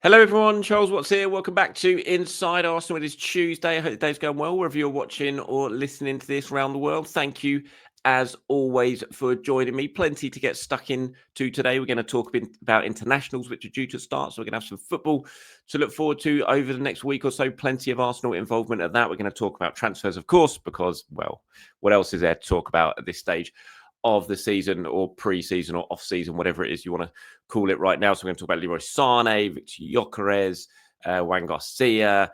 Hello, everyone. Charles Watts here. Welcome back to Inside Arsenal. It is Tuesday. I hope the day's going well, wherever you're watching or listening to this around the world. Thank you, as always, for joining me. Plenty to get stuck into today. We're going to talk a bit about internationals, which are due to start. So we're going to have some football to look forward to over the next week or so. Plenty of Arsenal involvement at that. We're going to talk about transfers, of course, because, well, what else is there to talk about at this stage of the season or pre-season or off-season, whatever it is you want to call it right now. So we're going to talk about Leroy Sane, Viktor Gyokeres, Juan Garcia,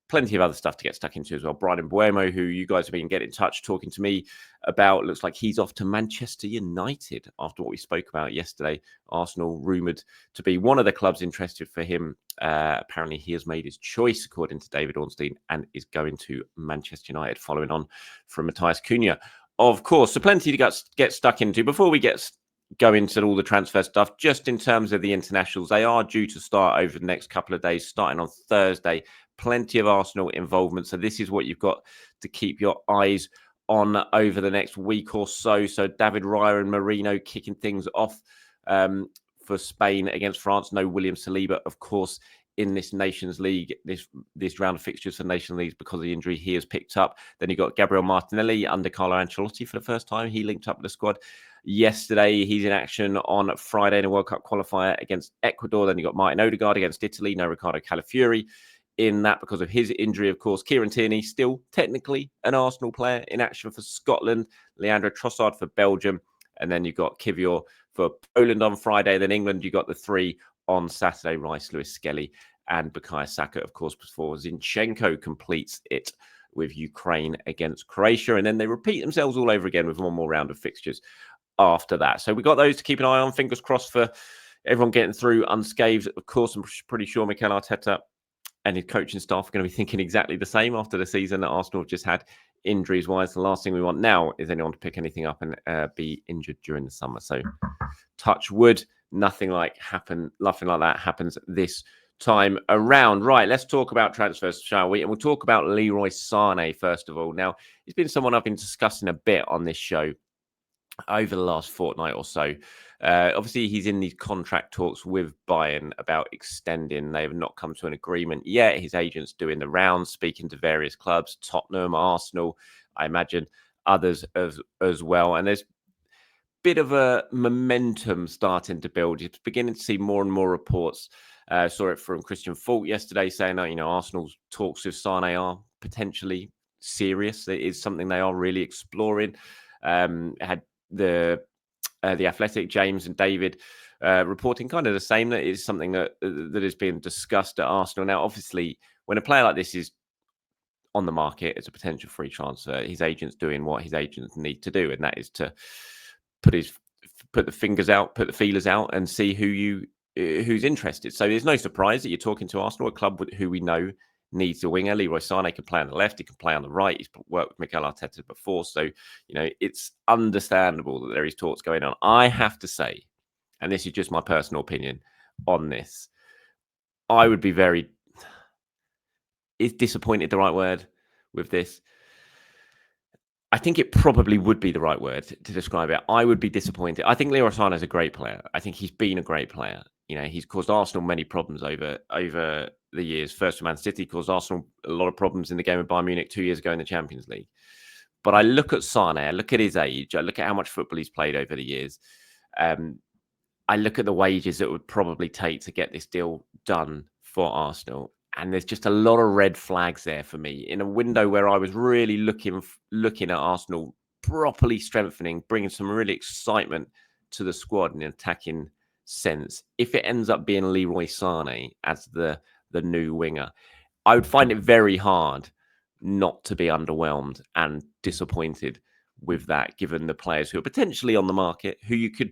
plenty of other stuff to get stuck into as well. Bryan Mbeumo, who you guys have been getting in touch, talking to me about, looks like he's off to Manchester United after what we spoke about yesterday. Arsenal rumoured to be one of the clubs interested for him. Apparently he has made his choice, according to David Ornstein, and is going to Manchester United, following on from Matthias Cunha. Of course, so plenty to get stuck into. Before we go into all the transfer stuff, just in terms of the internationals, they are due to start over the next couple of days, starting on Thursday. Plenty of Arsenal involvement. So this is what you've got to keep your eyes on over the next week or so. So David Raya and Marino kicking things off for Spain against France. No William Saliba, of course, in this Nations League, this round of fixtures for Nations Leagues because of the injury he has picked up. Then you've got Gabriel Martinelli under Carlo Ancelotti for the first time. He linked up with the squad yesterday. He's in action on Friday in a World Cup qualifier against Ecuador. Then you've got Martin Odegaard against Italy. No Ricardo Calafiori in that because of his injury, of course. Kieran Tierney, still technically an Arsenal player, in action for Scotland. Leandro Trossard for Belgium. And then you've got Kivior for Poland on Friday. Then England, you've got the three on Saturday: Rice, Lewis Skelly, and Bukayo Saka, of course, before Zinchenko completes it with Ukraine against Croatia. And then they repeat themselves all over again with one more round of fixtures after that. So we got those to keep an eye on. Fingers crossed for everyone getting through unscathed. Of course, I'm pretty sure Mikel Arteta and his coaching staff are going to be thinking exactly the same after the season that Arsenal have just had injuries-wise. The last thing we want now is anyone to pick anything up and be injured during the summer. So touch wood, nothing like that happens this time around. Right, let's talk about transfers, shall we? And we'll talk about Leroy Sane first of all. Now, he's been someone I've been discussing a bit on this show over the last fortnight or so. Obviously, he's in these contract talks with Bayern about extending. They have not come to an agreement yet. His agent's doing the rounds, speaking to various clubs, Tottenham, Arsenal, I imagine others as well. And there's bit of a momentum starting to build. You're beginning to see more and more reports. Saw it from Christian Falk yesterday saying that, Arsenal's talks with Sane are potentially serious. It is something they are really exploring. Had the Athletic, James and David, reporting kind of the same, that it's something that is being discussed at Arsenal. Now, obviously, when a player like this is on the market as a potential free transfer, his agent's doing what his agents need to do, and that is to put the feelers out and see who's interested. So there's no surprise that you're talking to Arsenal, a club who we know needs a winger. Leroy Sane can play on the left, he can play on the right. He's worked with Mikel Arteta before, so it's understandable that there is talks going on. I have to say, and this is just my personal opinion on this, I would be very... Is disappointed the right word with this? I think it probably would be the right word to describe it. I would be disappointed. I think Leroy Sane is a great player. I think he's been a great player. He's caused Arsenal many problems over the years. First for Man City, caused Arsenal a lot of problems in the game with Bayern Munich 2 years ago in the Champions League. But I look at Sane, I look at his age, I look at how much football he's played over the years. I look at the wages it would probably take to get this deal done for Arsenal. And there's just a lot of red flags there for me in a window where I was really looking at Arsenal properly strengthening, bringing some really excitement to the squad in an attacking sense. If it ends up being Leroy Sane as the new winger, I would find it very hard not to be underwhelmed and disappointed with that, given the players who are potentially on the market, who you could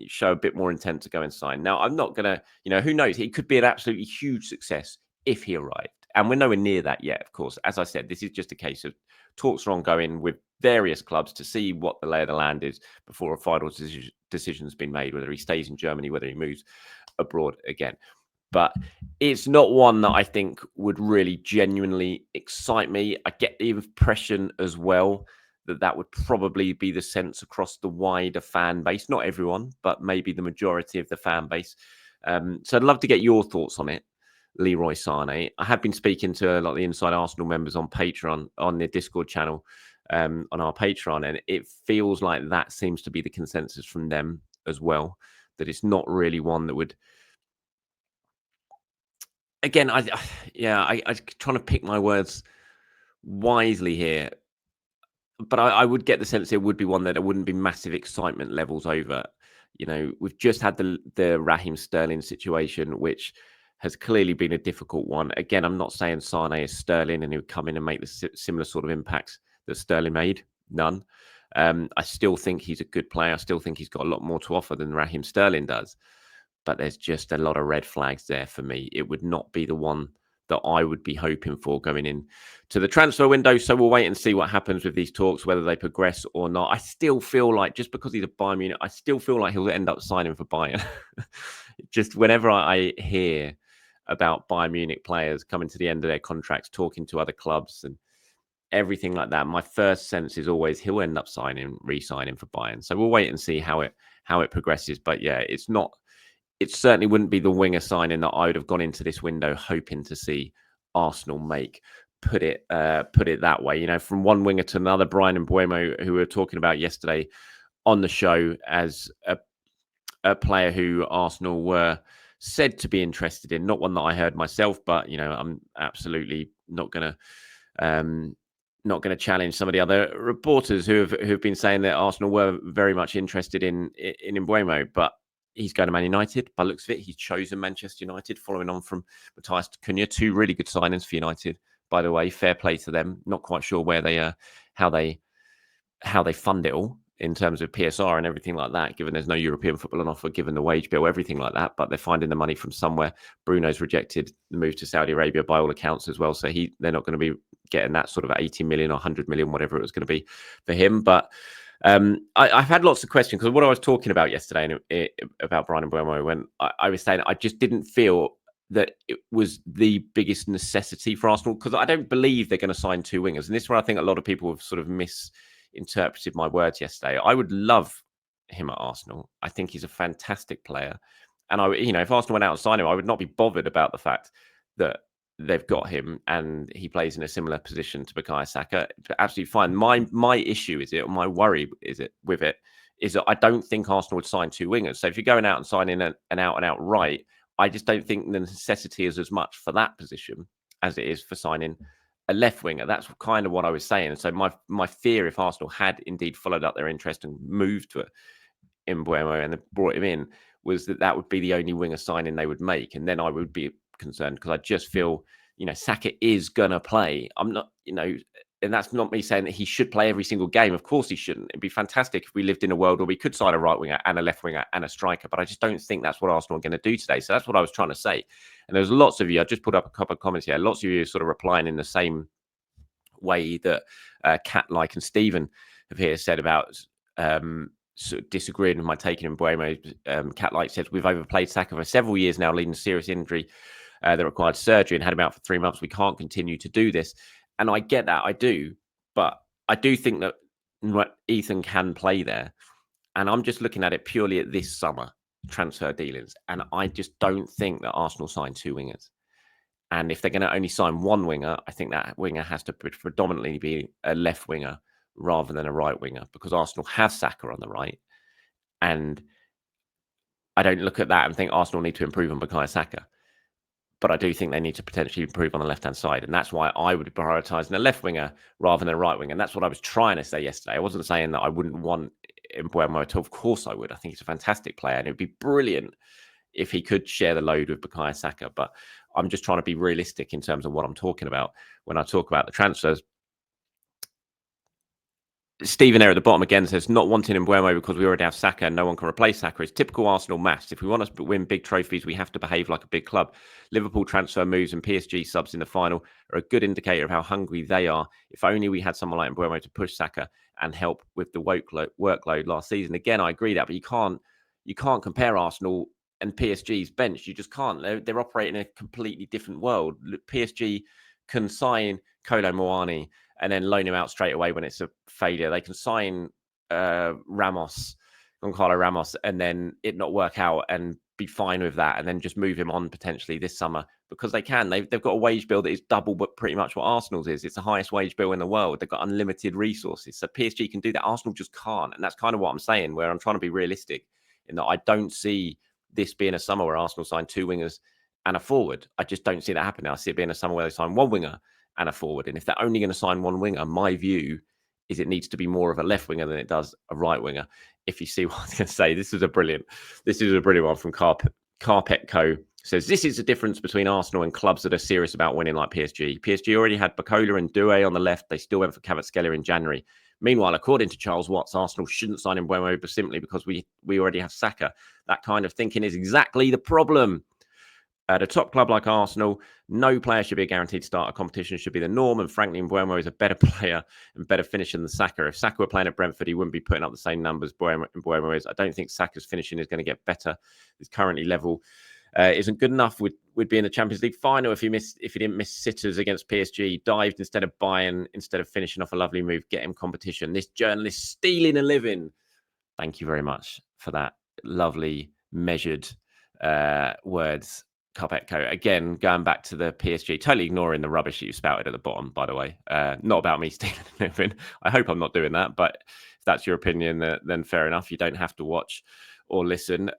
show a bit more intent to go and sign. Now, I'm not going to, who knows? It could be an absolutely huge success if he arrived. And we're nowhere near that yet, of course. As I said, this is just a case of talks are ongoing with various clubs to see what the lay of the land is before a final decision has been made, whether he stays in Germany, whether he moves abroad again. But it's not one that I think would really genuinely excite me. I get the impression as well that would probably be the sense across the wider fan base. Not everyone, but maybe the majority of the fan base. So I'd love to get your thoughts on it. Leroy Sane. I have been speaking to a lot of the Inside Arsenal members on Patreon, on the Discord channel, on our Patreon, and it feels like that seems to be the consensus from them as well, that it's not really one that would. Again, I trying to pick my words wisely here, but I would get the sense it would be one that there wouldn't be massive excitement levels over. We've just had the Raheem Sterling situation, which has clearly been a difficult one. Again, I'm not saying Sane is Sterling and he would come in and make the similar sort of impacts that Sterling made. None. I still think he's a good player. I still think he's got a lot more to offer than Raheem Sterling does. But there's just a lot of red flags there for me. It would not be the one that I would be hoping for going in to the transfer window. So we'll wait and see what happens with these talks, whether they progress or not. I still feel like just because he's a Bayern Munich, I still feel like he'll end up signing for Bayern. Just whenever I hear about Bayern Munich players coming to the end of their contracts, talking to other clubs and everything like that, my first sense is always he'll end up re-signing for Bayern. So we'll wait and see how it progresses. But yeah, it certainly wouldn't be the winger signing that I would have gone into this window hoping to see Arsenal make. Put it that way. From one winger to another. Bryan Mbeumo, who we were talking about yesterday on the show, as a player who Arsenal were said to be interested in. Not one that I heard myself, but I'm absolutely not going to challenge some of the other reporters who've been saying that Arsenal were very much interested in Mbeumo, but he's going to Man United. By the looks of it, he's chosen Manchester United, following on from Matthias Cunha. Two really good signings for United, by the way. Fair play to them. Not quite sure where they how they fund it all in terms of PSR and everything like that, given there's no European football on offer, given the wage bill, everything like that. But they're finding the money from somewhere. Bruno's rejected the move to Saudi Arabia by all accounts as well. So they're not going to be getting that sort of 80 million or 100 million, whatever it was going to be for him. But I've had lots of questions, because what I was talking about yesterday about Bryan Mbeumo, when I was saying I just didn't feel that it was the biggest necessity for Arsenal, because I don't believe they're going to sign two wingers. And this is where I think a lot of people have sort of misinterpreted my words yesterday. I would love him at Arsenal. I think he's a fantastic player. And if Arsenal went out and signed him, I would not be bothered about the fact that they've got him and he plays in a similar position to Bukayo Saka. Absolutely fine. My issue my worry is that I don't think Arsenal would sign two wingers. So if you're going out and signing an out and out right, I just don't think the necessity is as much for that position as it is for signing a left winger. That's kind of what I was saying. And so my fear, if Arsenal had indeed followed up their interest and moved to Mbeumo and brought him in, was that would be the only winger signing they would make. And then I would be concerned, because I just feel, Saka is going to play. I'm not, and that's not me saying that he should play every single game. Of course he shouldn't. It'd be fantastic if we lived in a world where we could sign a right winger and a left winger and a striker, but I just don't think that's what Arsenal are going to do today. So that's what I was trying to say. And there's lots of you, I just put up a couple of comments here, lots of you sort of replying in the same way that Cat Like and Stephen have here said about sort of disagreeing with my taking in Mbeumo. Cat Like says, we've overplayed Saka for several years now, leading to serious injury that required surgery and had him out for 3 months. We can't continue to do this. And I get that, I do. But I do think that Ethan can play there. And I'm just looking at it purely at this summer transfer dealings. And I just don't think that Arsenal signed two wingers. And if they're going to only sign one winger, I think that winger has to predominantly be a left winger rather than a right winger, because Arsenal have Saka on the right. And I don't look at that and think Arsenal need to improve on Bukayo Saka. But I do think they need to potentially improve on the left-hand side. And that's why I would be prioritising a left winger rather than a right winger. And that's what I was trying to say yesterday. I wasn't saying that I wouldn't want Mbeumo at all. Of course I would. I think he's a fantastic player. And it would be brilliant if he could share the load with Bukayo Saka. But I'm just trying to be realistic in terms of what I'm talking about when I talk about the transfers. Stephen there at the bottom again says, not wanting Mbeumo because we already have Saka and no one can replace Saka is typical Arsenal maths. If we want to win big trophies, we have to behave like a big club. Liverpool transfer moves and PSG subs in the final are a good indicator of how hungry they are. If only we had someone like Mbeumo to push Saka and help with the workload last season. Again, I agree that, but you can't compare Arsenal and PSG's bench. You just can't. They're operating in a completely different world. PSG can sign Kolo Muani and then loan him out straight away when it's a failure. They can sign Gonzalo Ramos, and then it not work out and be fine with that and then just move him on potentially this summer because they can. They've got a wage bill that is double, but pretty much what Arsenal's is. It's the highest wage bill in the world. They've got unlimited resources. So PSG can do that. Arsenal just can't. And that's kind of what I'm saying, where I'm trying to be realistic in that I don't see this being a summer where Arsenal sign 2 wingers and a forward. I just don't see that happening. I see it being a summer where they sign 1 winger and a forward. And if they're only going to sign 1 winger, my view is it needs to be more of a left winger than it does a right winger. If you see what I was going to say, this is a brilliant one from Carpet Co. Says this is the difference between Arsenal and clubs that are serious about winning like PSG. PSG already had Bacola and Doué on the left. They still went for Kvaratskhelia in January. Meanwhile, according to Charles Watts, Arsenal shouldn't sign in Mbeumo simply because we already have Saka. That kind of thinking is exactly the problem. At a top club like Arsenal, no player should be a guaranteed start. A competition should be the norm, and frankly, Mbeumo is a better player and better finisher than Saka. If Saka were playing at Brentford, he wouldn't be putting up the same numbers Mbeumo is. I don't think Saka's finishing is going to get better. His currently level isn't good enough. Would be in the Champions League final if he didn't miss sitters against PSG, dived instead of Bayern, instead of finishing off a lovely move, get him competition. This journalist stealing a living. Thank you very much for that lovely measured words. Carpetco. Again, going back to the PSG, totally ignoring the rubbish you spouted at the bottom, by the way. Not about me stealing anything. I hope I'm not doing that, but if that's your opinion, then fair enough. You don't have to watch or listen.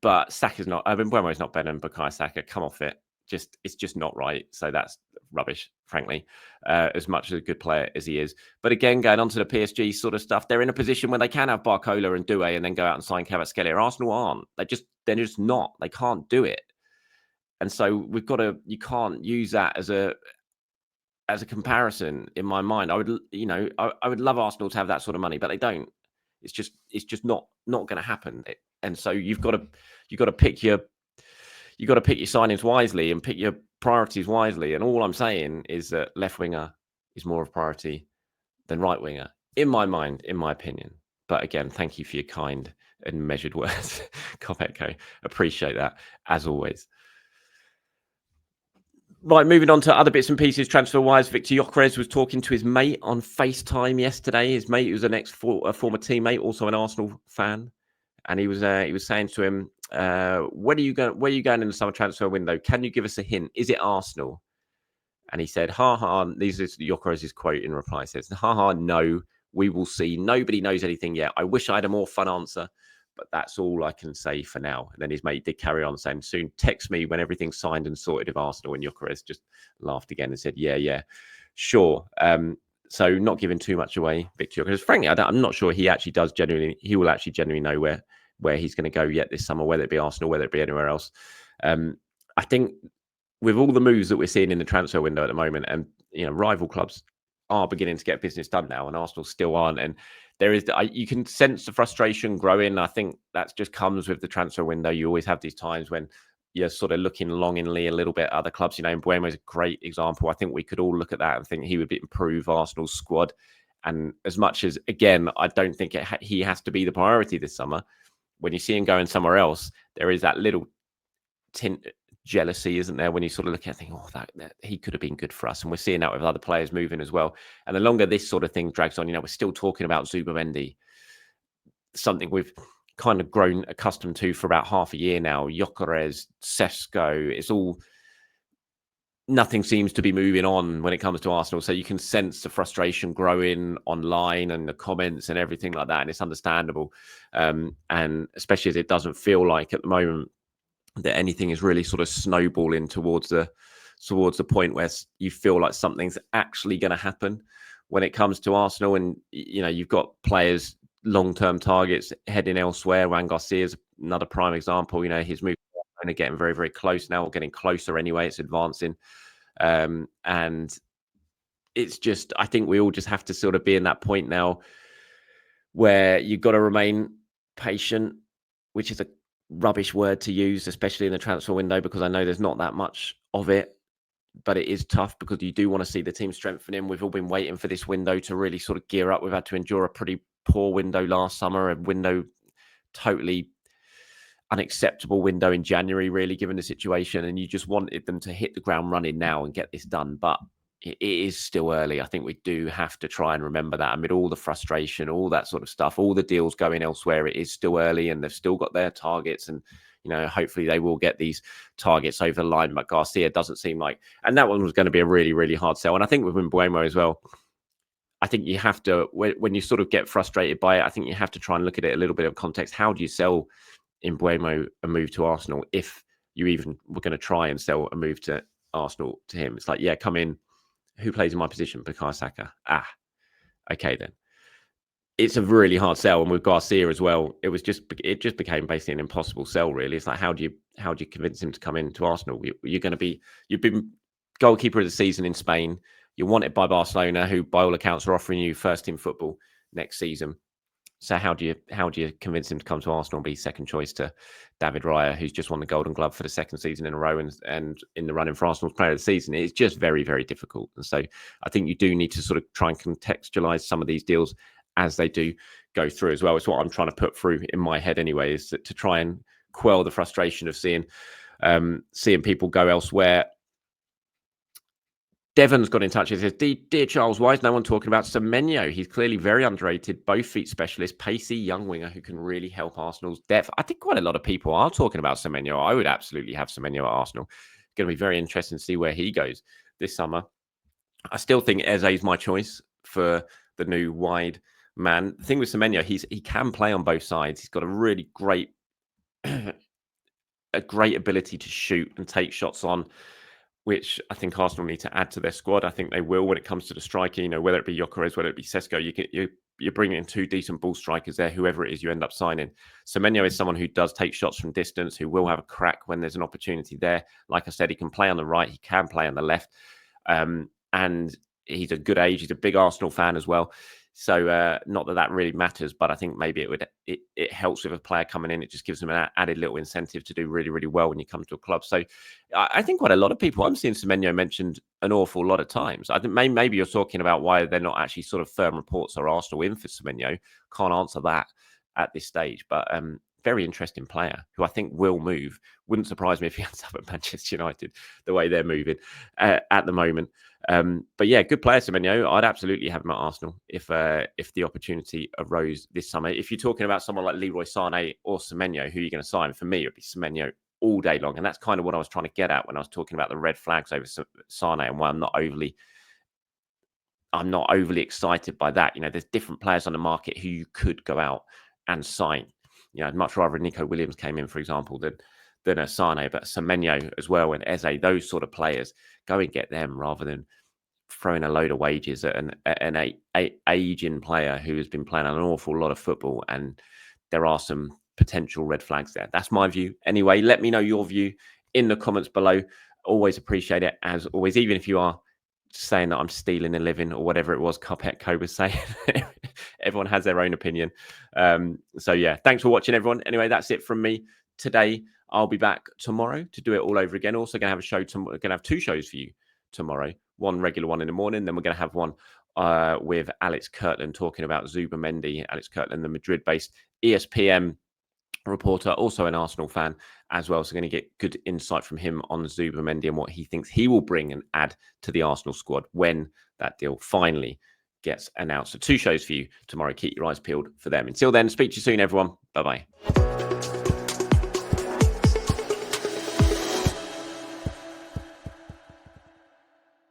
But Saka's not, Mbeumo is not better than Bukayo Saka. Come off it. It's just not right. So that's rubbish, frankly, as much as a good player as he is. But again, going on to the PSG sort of stuff, they're in a position where they can have Barcola and Doué and then go out and sign Kvaratskhelia. Arsenal aren't. They're just not. They can't do it. And so you can't use that as a comparison in my mind. I would love Arsenal to have that sort of money, but they don't. It's just not going to happen. And so you've got to pick your signings wisely and pick your priorities wisely. And all I'm saying is that left winger is more of a priority than right winger, in my mind, in my opinion. But again, thank you for your kind and measured words, Kopetko. Appreciate that, as always. Right, moving on to other bits and pieces transfer-wise. Viktor Gyokeres was talking to his mate on FaceTime yesterday. His mate, who's a former teammate, also an Arsenal fan, and he was saying to him, "Where are you going in the summer transfer window? Can you give us a hint? Is it Arsenal?" And he said, "Ha ha." This is Gyokeres' quote in reply. He says, "Ha ha, no, we will see. Nobody knows anything yet. I wish I had a more fun answer, but that's all I can say for now." And then his mate did carry on saying, "Soon text me when everything's signed and sorted with Arsenal." And Gyokeres just laughed again and said, yeah, sure. So not giving too much away, Viktor, because frankly, I'm not sure he will actually genuinely know where he's going to go yet this summer, whether it be Arsenal, whether it be anywhere else. I think with all the moves that we're seeing in the transfer window at the moment, and rival clubs are beginning to get business done now, and Arsenal still aren't. And you can sense the frustration growing. I think that just comes with the transfer window. You always have these times when you're sort of looking longingly a little bit at other clubs. Mbeumo is a great example. I think we could all look at that and think he would improve Arsenal's squad. And as much as, again, I don't think he has to be the priority this summer, when you see him going somewhere else, there is that little tint jealousy, isn't there, when you sort of look at it and think, that he could have been good for us. And we're seeing that with other players moving as well. And the longer this sort of thing drags on, we're still talking about Zubimendi, something we've kind of grown accustomed to for about half a year now. Gyokeres, Sesko, it's all, nothing seems to be moving on when it comes to Arsenal. So you can sense the frustration growing online and the comments and everything like that. And it's understandable. And especially as it doesn't feel like at the moment that anything is really sort of snowballing towards the point where you feel like something's actually going to happen when it comes to Arsenal. And you've got players, long-term targets heading elsewhere. Juan Garcia is another prime example. His move are getting very, very close now, or getting closer anyway. It's advancing, and it's just, I think we all just have to sort of be in that point now where you've got to remain patient, which is a rubbish word to use, especially in the transfer window, because I know there's not that much of it, but it is tough because you do want to see the team strengthening. We've all been waiting for this window to really sort of gear up. We've had to endure a pretty poor window last summer, a window totally unacceptable window in January, really, given the situation, and you just wanted them to hit the ground running now and get this done. But it is still early. I think we do have to try and remember that amid all the frustration, all that sort of stuff, all the deals going elsewhere, it is still early and they've still got their targets. And, hopefully they will get these targets over the line. But Garcia doesn't seem like, and that one was going to be a really, really hard sell. And I think with Mbeumo as well, I think you have to, when you sort of get frustrated by it, I think you have to try and look at it a little bit of context. How do you sell Mbeumo a move to Arsenal if you even were going to try and sell a move to Arsenal to him? It's like, yeah, come in. Who plays in my position? Bukayo Saka. Okay then. It's a really hard sell, and with Garcia as well, it just became basically an impossible sell. Really, it's like how do you convince him to come into Arsenal? You've been goalkeeper of the season in Spain. You're wanted by Barcelona, who by all accounts are offering you first team football next season. So how do you convince him to come to Arsenal and be second choice to David Raya, who's just won the Golden Glove for the second season in a row and in the running for Arsenal's Player of the Season? It's just very, very difficult. And so I think you do need to sort of try and contextualize some of these deals as they do go through as well. It's what I'm trying to put through in my head anyway, is to try and quell the frustration of seeing people go elsewhere. Devon's got in touch. He says, Dear Charles, why is no one talking about Semenyo? He's clearly very underrated, both feet specialist, pacey young winger who can really help Arsenal's depth. I think quite a lot of people are talking about Semenyo. I would absolutely have Semenyo at Arsenal. It's going to be very interesting to see where he goes this summer. I still think Eze is my choice for the new wide man. The thing with Semenyo, he can play on both sides. He's got a really great ability to shoot and take shots on, which I think Arsenal need to add to their squad. I think they will when it comes to the striking, whether it be Gyokeres, whether it be Sesko, you're bringing in two decent ball strikers there, whoever it is you end up signing. Semenyo is someone who does take shots from distance, who will have a crack when there's an opportunity there. Like I said, he can play on the right, he can play on the left. And he's a good age. He's a big Arsenal fan as well. So not that really matters, but I think maybe it helps with a player coming in. It just gives them an added little incentive to do really, really well when you come to a club. So I think quite a lot of people, I'm seeing Semenyo mentioned an awful lot of times. I think maybe you're talking about why they're not actually sort of firm reports are Arsenal in for Semenyo. Can't answer that at this stage, but very interesting player who I think will move. Wouldn't surprise me if he ends up at Manchester United the way they're moving at the moment. But yeah, good player, Semenyo. I'd absolutely have him at Arsenal if the opportunity arose this summer. If you're talking about someone like Leroy Sane or Semenyo, who are you going to sign? For me, it would be Semenyo all day long. And that's kind of what I was trying to get at when I was talking about the red flags over Sane and why I'm not overly excited by that. There's different players on the market who you could go out and sign. I'd much rather Nico Williams came in, for example, than a Sane, but Semenyo as well, and Eze, those sort of players, go and get them rather than throwing a load of wages at an aging player who has been playing an awful lot of football, and there are some potential red flags there. That's my view. Anyway, let me know your view in the comments below. Always appreciate it, as always, even if you are saying that I'm stealing a living or whatever it was Cuphead was saying. Everyone has their own opinion. So yeah, thanks for watching, everyone. Anyway, that's it from me today. I'll be back tomorrow to do it all over again. Also going to have a show. We're going to have two shows for you tomorrow. One regular one in the morning. Then we're going to have one with Alex Kirtland talking about Zubimendi. Alex Kirtland, the Madrid-based ESPN reporter, also an Arsenal fan as well. So going to get good insight from him on Zubimendi and what he thinks he will bring and add to the Arsenal squad when that deal finally gets announced. So two shows for you tomorrow. Keep your eyes peeled for them. Until then, speak to you soon, everyone. Bye-bye.